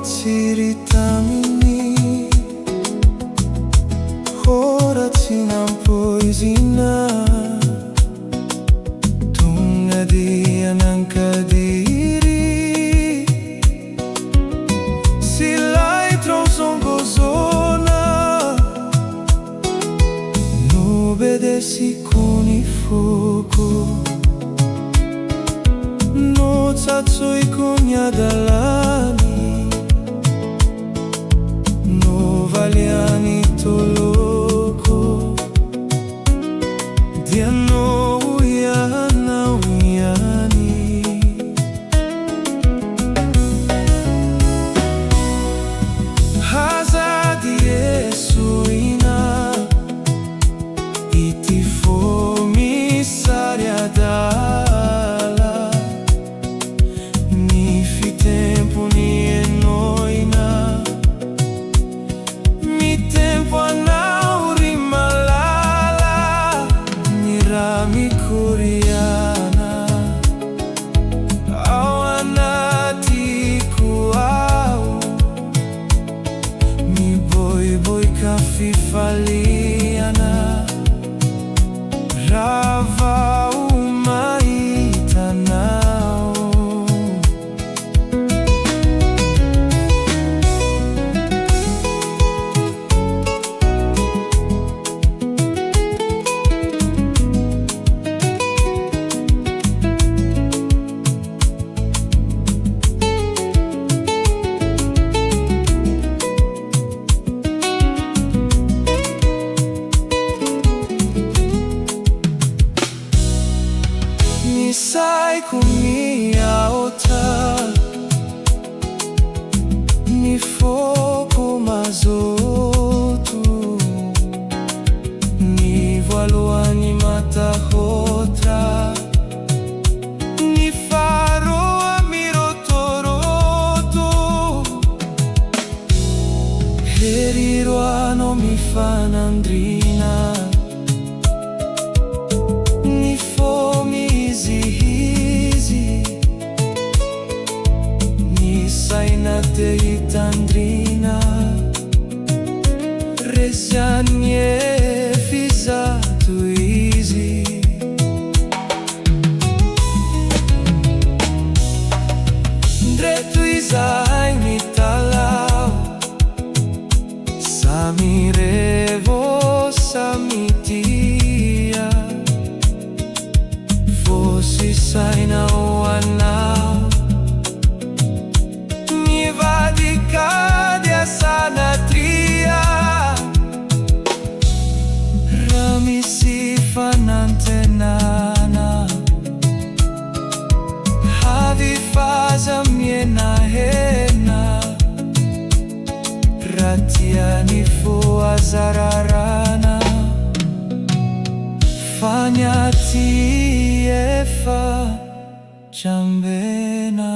tsiritamini ora tsy nampoizina tonga dia nankadiri silay tronsongozona nobedesi con i fuoco no tsatsoi con gli adalani no valiani toloko diano uyana uyani hazadi esuina iti fomissaria dala ni fitempo ni enoina mi tempo anauri malala ni rami kuriana au anatiku au mi boy kafifaliana rava umaitanao sai con mia ota ni foco mazotu ni valo animata hotra ni faro amiro toroto heriroano mi fanandrina ni fomi easy ni saina te itandrina resanie fisatu easy dretu izai mi talau samirevo samitia fosse sai na uanau mi va di cade a sanatria rami si fanantenana havi faza miena hena ratiani fu azararana fanyati efa chambena